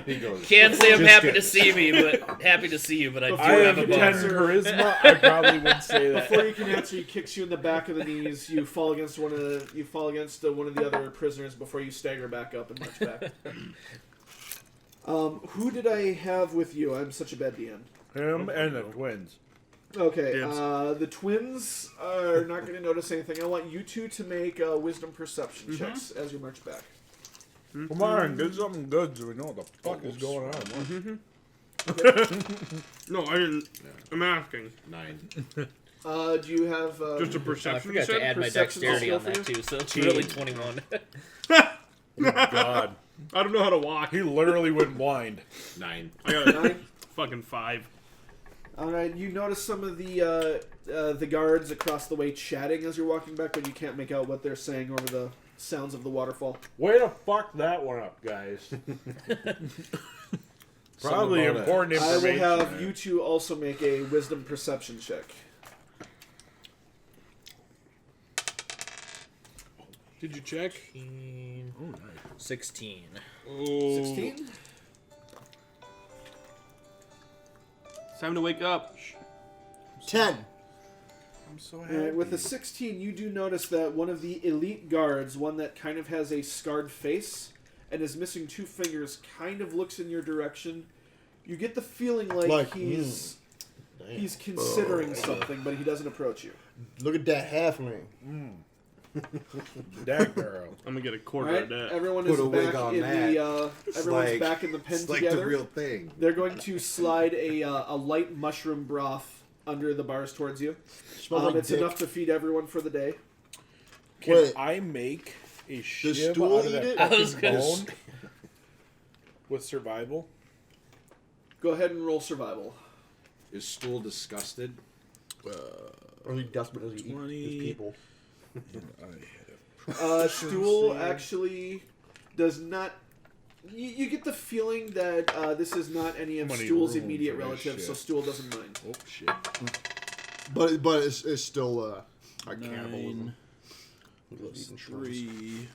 He goes, Can't say I'm Just happy kidding. to see me, but happy to see you. But I do Before I have have a 10 boner. charisma. I probably would say that. Before you can answer, he kicks you in the back of the knees. You fall against one of the other prisoners before you stagger back up and march back. Who did I have with you? I'm such a bad DM. Him and the twins. Okay, Dibs. the twins are not going to notice anything. I want you two to make wisdom perception checks as you march back. Come on, get something good so we know what the fuck is going on. No, I didn't. I'm asking. 9. Do you have Just a I perception. forgot to add my perception dexterity skill on for that you? too, so it's really 21. God. I don't know how to walk. He literally went blind. 9. I got a 9? fucking 5. All right, you notice some of the guards across the way chatting as you're walking back, but you can't make out what they're saying over the sounds of the waterfall. Way to fuck that one up, guys. Probably Something about important I will information. have you two also make a wisdom perception check. Did you check? 16. Oh. 16? It's time to wake up. 10. I'm so All happy. right, with a 16, you do notice that one of the elite guards, one that kind of has a scarred face and is missing 2 fingers, kind of looks in your direction. You get the feeling like he's considering something, but he doesn't approach you. Look at that halfling. That girl. I'm gonna get a All quarter right, of that. everyone Put is a wig back on in that. the everyone's like- back in the pen It's like together. the real thing. They're going to slide a light mushroom broth under the bars towards you. Smells like It's dick. enough to feed everyone for the day. Can Wait. I make a Does shiv stool out of eat that it? I was fucking gonna bone with survival? Go ahead and roll survival. Is Stool disgusted? Or is he desperate as he eat 20. his people? Stool actually does not. You get the feeling that this is not any of Money Stool's room immediate for this relatives, so shit. Stool doesn't mind. Oh shit. But it's still like cannibalism. Eating shrooms. 3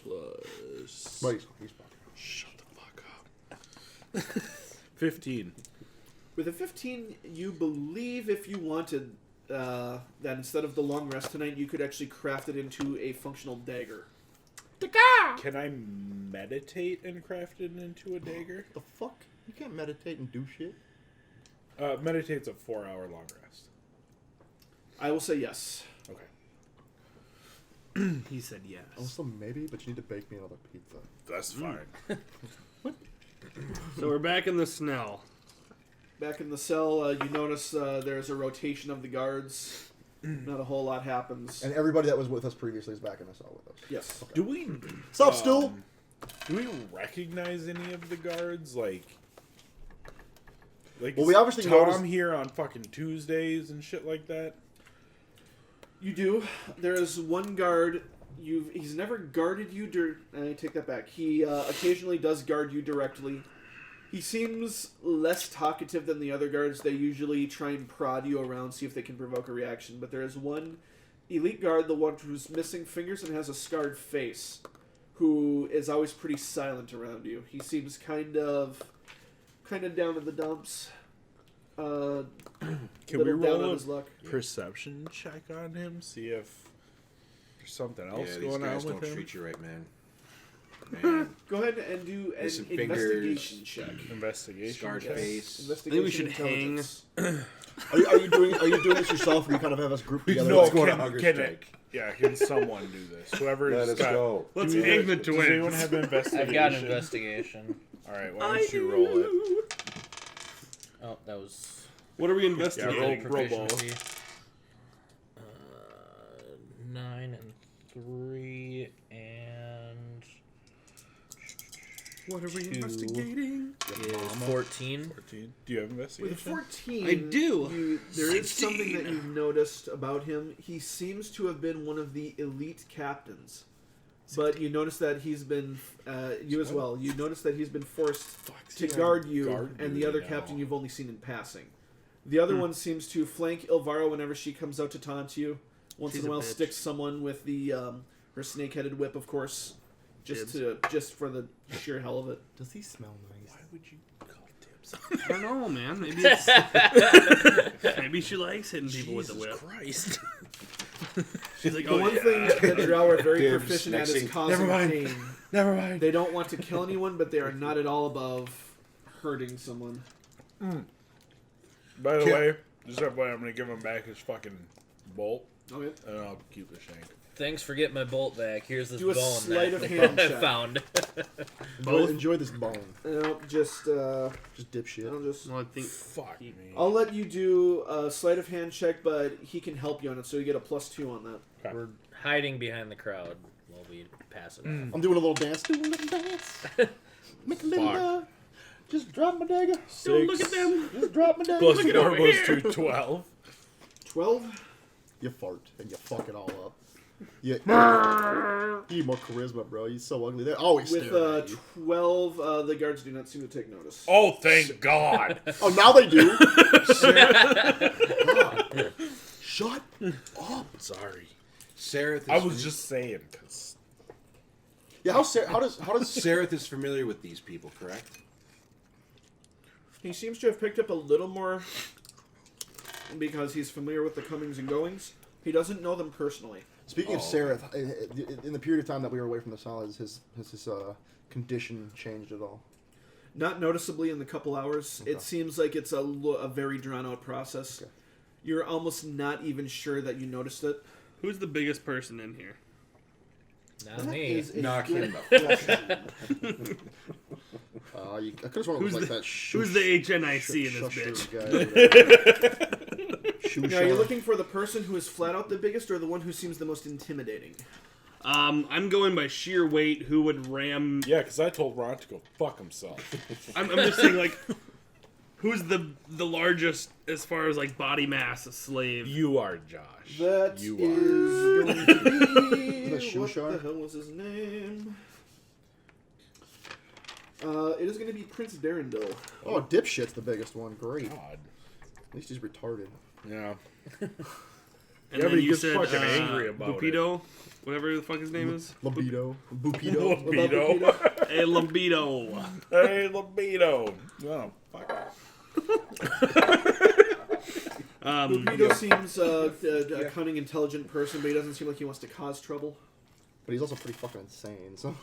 plus. But he's fucking. Shut the fuck up. 15. With a 15, you believe if you wanted, that instead of the long rest tonight, you could actually craft it into a functional dagger. Can I meditate and craft it into a dagger? The fuck? You can't meditate and do shit. Meditate's a 4-hour long rest. I will say yes. Okay. He said yes. Also, maybe, but you need to bake me another pizza. That's fine. So we're back in the Snell. Back in the cell, you notice there's a rotation of the guards. Not a whole lot happens. And everybody that was with us previously is back in the cell with us. Yes. Okay. Do we Sup, Stu? do we recognize any of the guards? Like Well, we obviously Tom noticed- here on fucking Tuesdays and shit like that. You do. There is one guard. He's never guarded you. I take that back. He occasionally does guard you directly. He seems less talkative than the other guards. They usually try and prod you around, see if they can provoke a reaction. But there is one elite guard, the one who's missing fingers and has a scarred face, who is always pretty silent around you. He seems kind of down in the dumps. Can we Little down roll on a his luck. perception check on him? See if there's something else Yeah, these going on guys with don't him. treat you right, man. Man, Go ahead and do an Missing investigation fingers. check. Investigation. scarred check. face. Investigation we should hang. intelligence. Are you doing this yourself, or you kind of have us grouped together? No, Let's go on a can, hunger can strike. can someone do this? Whoever Let has us got. go. Let's Do hang the Does anyone twins. have investigation? I've got investigation. All right, why don't you roll it? Oh, that was What are we Yeah, investigating? roll ball. proficiency. 9 and 3 and What are we 2 investigating? is 14. 14. Do you have investigation? With 14, I do. There is 16. something that you've noticed about him. He seems to have been one of the elite captains. But you notice that he's been, you as well, you notice that he's been forced to guard you, and the other captain you've only seen in passing. The other one seems to flank Ilvara whenever she comes out to taunt you. Once She's in a a while bitch. sticks someone with the her snake-headed whip, of course, just for the sheer hell of it. Does he smell nice? Why would you call dibs? I don't know, man. Maybe it's, maybe she likes hitting people with the whip. Christ. She's like, The oh one yeah. thing that Drow are very Dibs, proficient at next is thing. causing Never mind. pain. Never mind. They don't want to kill anyone, but they are not at all above hurting someone. By the Kill- way, just that way, I'm gonna give him back his fucking bolt, Okay. and I'll keep the shank. Thanks for getting my bolt back. Here's this Do a bone sleight that of hand I check. found. Enjoy this bone. Just Just dipshit. I'll just Well, I think Fuck me. I'll let you do a sleight of hand check, but he can help you on it, so you get a +2 on that. Okay. We're hiding behind the crowd while we pass it off. I'm doing a little dance. Doing a little dance. Make a little. Fuck. Just drop my dagger. don't look at them. Just drop my dagger. Plus Look at 4 over goes here. to 12. 12. You fart and you fuck it all up. You need more charisma, bro. You're so ugly. They're always With staring at you. 12, the guards do not seem to take notice. Oh, thank God. Oh, now they do. God. Shut up. Sorry. Sareth is I was just saying, because Yeah, how does Sareth is familiar with these people, correct? He seems to have picked up a little more because he's familiar with the comings and goings. He doesn't know them personally. Speaking of Oh. Sareth, in the period of time that we were away from the cell, has his condition changed at all? Not noticeably in the couple hours. Okay. It seems like it's a very drawn-out process. Okay. You're almost not even sure that you noticed it. Who's the biggest person in here? Not me. Is a Knock good him the question. I could have sworn it was Who's like the- that. Who's the HNIC in this shusher bitch? guy over there. Now, you're looking for the person who is flat out the biggest or the one who seems the most intimidating? I'm going by sheer weight. Who would ram? yeah, because I told Ron to go fuck himself. I'm just saying, like, who's the largest as far as like body mass? A slave. You are Josh. That you is going to be... The what Shushar? the hell was his name? It is going to be Prince Darendil. Oh, dipshit's the biggest one. Great. God. At least he's retarded. Yeah. And Yeah, then but he you gets said fucking angry about Bupido, whatever the fuck his name is. Libido. Bupido. Libido. Hey, Lambido. Hey, libido. Oh, fuck. Lupido seems a cunning, intelligent person, but he doesn't seem like he wants to cause trouble. But he's also pretty fucking insane, so...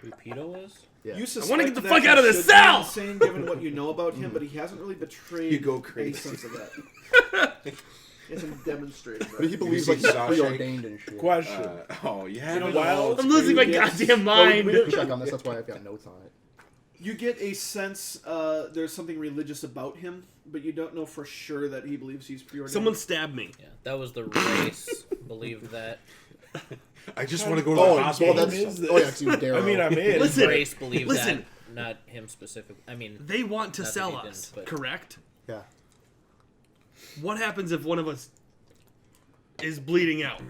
Rapido is? Yeah. You I want to get the that fuck he out of this should be cell! insane, given what you know about him, but he hasn't really betrayed You go any crazy. sense of that. He hasn't demonstrated that. But he believes You like see he's Sasha? preordained and shit. Question. Oh, yeah. You know, Wild. I'm losing my Yes. goddamn Well, we mind. didn't check on this, that's why I've got notes on it. You get a sense there's something religious about him, but you don't know for sure that he believes he's preordained. Someone stabbed me. Yeah, that was the race. Believed that. I just want to go to Oh, the well, hospital. that's... is this? Oh, yeah, 'cause he was Darrow. I mean, I'm in. Listen. Race believed Listen. that, not him specific. I mean, They want to Not that sell he us, didn't, but- correct? Yeah. What happens if one of us is bleeding out?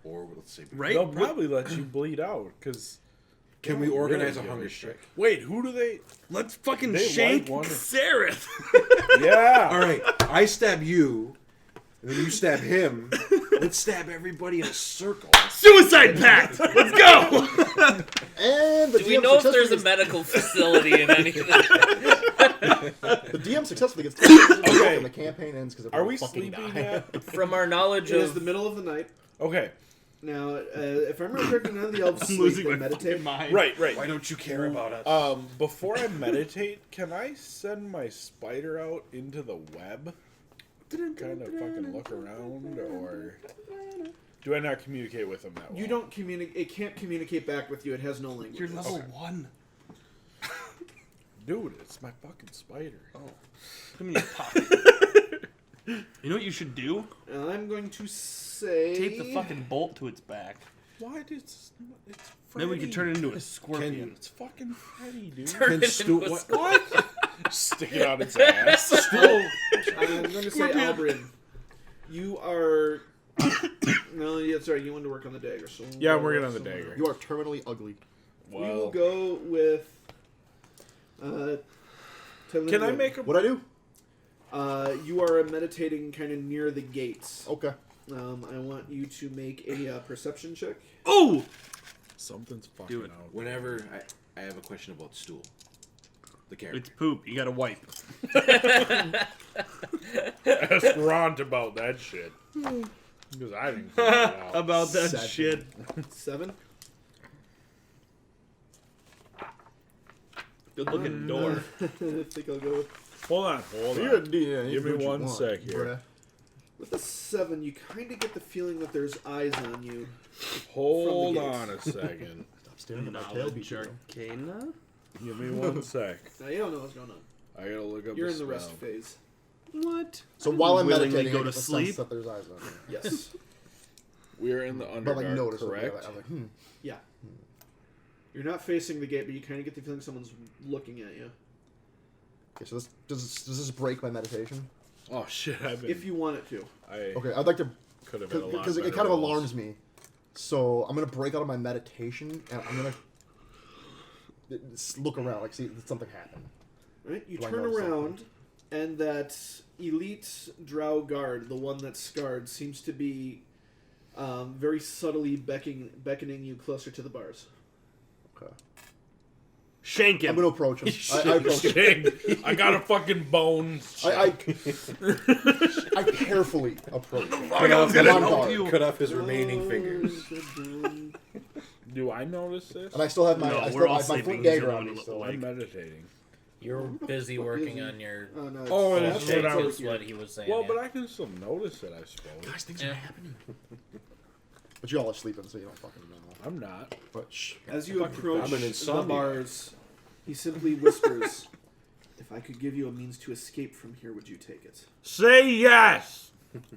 Or let's say, Right? They'll probably let you bleed out, because... can we organize a hunger strike? Wait, who do they... Let's fucking They shank like one- Sareth. Yeah! All right, I stab you, and then you stab him. Let's stab everybody in a circle. Suicide pact. Let's go. And the do we DM know if there's a successfully medical facility in anything? the DM successfully gets okay. And the campaign ends because Are we fucking sleeping die. yet? From our knowledge It is of the middle of the night. Okay. Now, if I remember correctly, none of the elves I'm sleep, losing they my meditate. fucking mind. Right. Why don't you care about us? Before I meditate, can I send my spider out into the web? Kind of fucking look around, or do I not communicate with them that well? You don't communicate. It can't communicate back with you. It has no language. You're level 1. Dude, it's my fucking spider. Oh. Put him in your pocket. You know what you should do? I'm going to say. Tape the fucking bolt to its back. Why did it's Freddy? Then we could turn it into a scorpion. It's fucking Freddy, dude. Turn Can it Stu- into a what? Stick it on its ass. I'm going to say Albrin. You are. No, yeah, sorry. You wanted to work on the dagger. So Yeah, I'm working on the dagger. You are terminally ugly. We will go with. Can I make a... What I do? You are meditating kind of near the gates. Okay. I want you to make a perception check. Oh! Something's fucking Do it. out. Whenever I have a question about stool, the character. It's poop. You gotta wipe. Ask Ront about that shit. Because I didn't figure it out. About that 7. shit. 7. Good looking door. I think I'll go Hold on. You're a DM. Give me What you one want, sec here. bruh. with a 7. You kind of get the feeling that there's eyes on you. Hold From the on a second. Stop staring at my tail Knowledge beat. Arcana? Give me one sec. Now you don't know what's going on. I gotta look up You're the in the rest spell. phase. What? So while I'm Willingly meditating, go I to get the sleep? sense that there's eyes on me. Yes. We're in the Underdark, But like notice, correct? I'm like, Yeah. You're not facing the gate, but you kind of get the feeling someone's looking at you. Okay, so does this break my meditation? Oh shit! I've been. If you want it to. Okay. I'd like to, Could have been a lot because it better kind of rolls. alarms me. So I'm gonna break out of my meditation and I'm gonna look around, like see if something happened. Right? You Do I turn notice around, and that elite drow guard, the one that's scarred, seems to be very subtly beckoning you closer to the bars. Okay. Shank him. I'm gonna approach him. I approach him. Shit. I got a fucking bone. I carefully approach him. I was gonna I'm on help guard. you. Cut off his remaining fingers. Do I notice this? And I still have my, No, I we're still all have my sleeping. flint He's dagger the on one me. who So looked I'm like- meditating. You're busy fuck working is on your Oh, no, Oh, it's that's shakes what I was- is what he was saying. Well, yeah. but I can still notice it, I suppose. Guys, things Yeah. are happening. But you all are sleeping, so you don't fucking know. I'm not. But shh. As you Fucking- approach I'm an the insomniac. bars, he simply whispers, "If I could give you a means to escape from here, would you take it?" Say yes.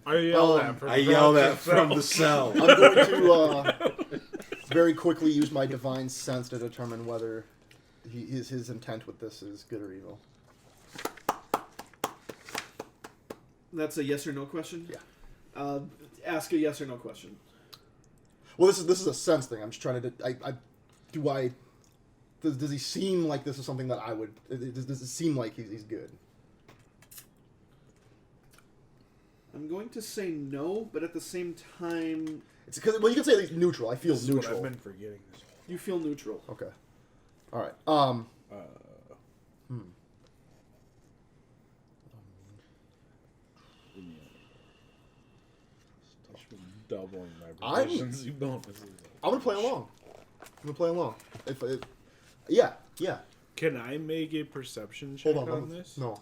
I yell that. From I yell that across from the the cell. I'm going to very quickly use my divine sense to determine whether his intent with this is good or evil. That's a yes or no question? Yeah. Ask a yes or no question. Well, this is a sense thing. I'm just trying to. Does he seem like this is something that I would? Does it seem like he's good? I'm going to say no, but at the same time, It's because you can say he's neutral. I feel This is what neutral. I've been forgetting this. you feel neutral. Okay. All right. doubling my I'm- proficiency bonuses. I'm gonna play along. Yeah. Can I make a perception check Hold on. this? No.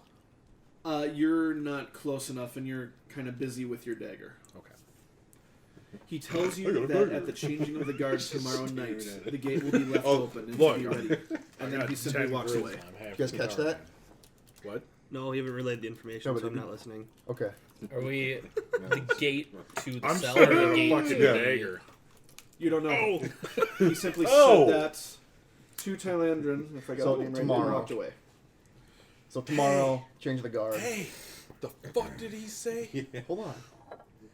You're not close enough, and you're kind of busy with your dagger. Okay. He tells you that at the changing of the guard tomorrow night, the gate will be left open and to be ready. And then he simply walks away. You guys catch that? What? No, you haven't relayed the information, No, but so I'm it- not listening. Okay. Are we the gate to the I'm cell or starting the a gate fucking to the dagger. You don't know. He simply Oh. said that to Tylandrin, if I got So the name right, tomorrow. and walked away. So tomorrow, change the guard. Hey, the fuck did he say? Hold on.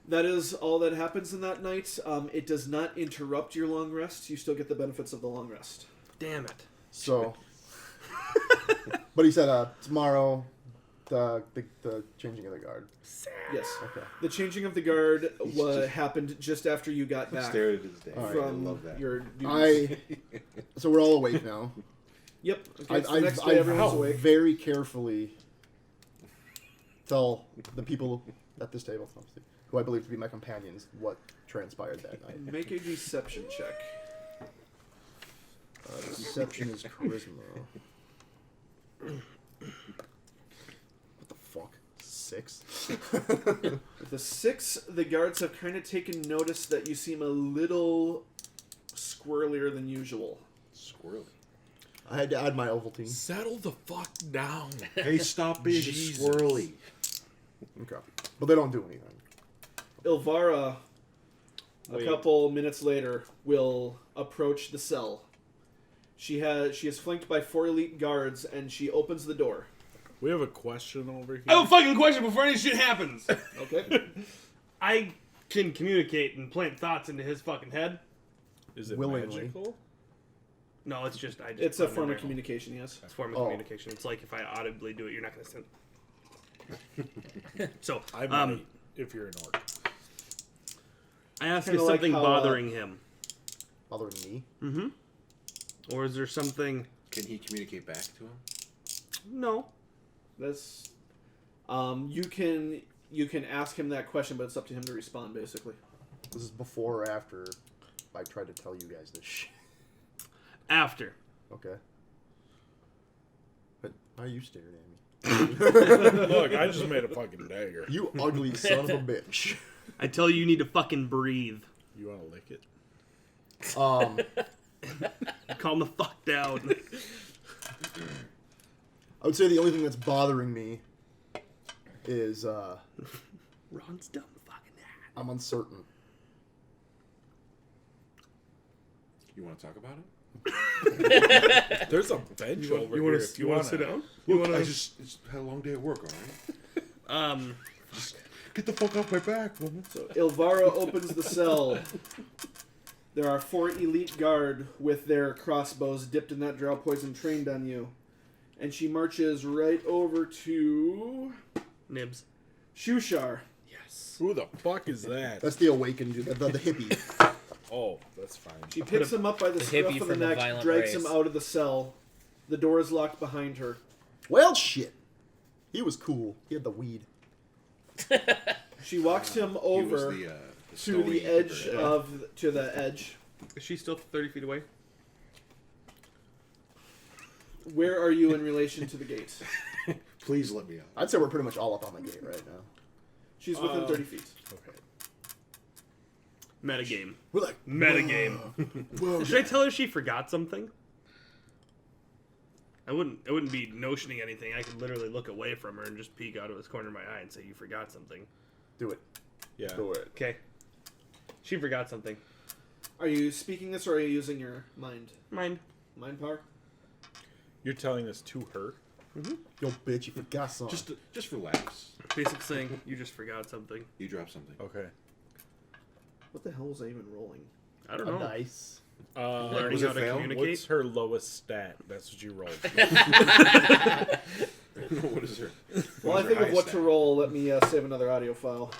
That is all that happens in that night. It does not interrupt your long rest. You still get the benefits of the long rest. Damn it. So, but he said tomorrow, the changing of the guard. Yes. Okay. The changing of the guard happened just after you got back Stare at his day. Alright. from I love that. your duties. So we're all awake now. Yep. Okay, so the next day everyone's awake. very carefully tell the people at this table, who I believe to be my companions, what transpired that night. Make a deception check. Deception is charisma. What the fuck? 6? With the 6, the guards have kind of taken notice that you seem a little squirrelier than usual. Squirrely. I had to add my Ovaltine. Settle the fuck down. Hey, stop being Jesus. squirrely. Okay. But they don't do anything. Ilvara, a Wait. couple minutes later, will approach the cell. She is flanked by 4 elite guards, and she opens the door. We have a question over here. I have a fucking question before any shit happens. Okay. I can communicate and plant thoughts into his fucking head. Is it willingly. magical? No, it's just I just. It's a put 'em in form of there. communication, yes. It's a form of Oh. communication. It's like if I audibly do it, you're not gonna send. So I might, if you're an orc. I asked Kinda is like something how, bothering him, Other than me. or is there something? Can he communicate back to him? No. That's you can ask him that question, but it's up to him to respond, basically. This is before or after I tried to tell you guys this shit. After. Okay. But why are you staring at me? Look, I just made a fucking dagger. You ugly son of a bitch. I tell you, you need to fucking breathe. You want to lick it? Calm the fuck down. I would say the only thing that's bothering me is Ron's dumb fucking ass. I'm uncertain. You want to talk about it? There's a bench over You here. want if to? You want to sit down? You Look, want I to? just had a long day at work, alright? Get the fuck off my back, woman. So Ilvara opens the cell. There are 4 elite guard with their crossbows dipped in that drow poison trained on you. And she marches right over to Nibs. Shushar. Yes. Who the fuck is that? That's the awakened dude, the hippie. Oh, that's fine. She picks him up by the scruff hippie of the from the neck, violent drags him race. out of the cell. The door is locked behind her. Well, shit. He was cool. He had the weed. She walks him He was over the to stony the edge keeper. to the edge. Is she still 30 feet away? Where are you in relation to the gate? Please let me out. I'd say we're pretty much all up on the gate right now. She's within 30 feet. Okay. Metagame. We're like, Metagame. whoa. Should I tell her she forgot something? I wouldn't be notioning anything. I could literally look away from her and just peek out of his corner of my eye and say, you forgot something. Do it. Yeah. Do it. Okay. She forgot something. Are you speaking this or are you using your mind? Mind. Mind power? You're telling this to her? Yo, bitch, you forgot something. Just for laughs. Basic saying, you just forgot something. You drop something. Okay. What the hell was I even rolling? I don't know. Nice. Learning Was how it to fail? communicate. What's her lowest stat? That's what you rolled. What is her? While I think of what to roll, let me save another audio file.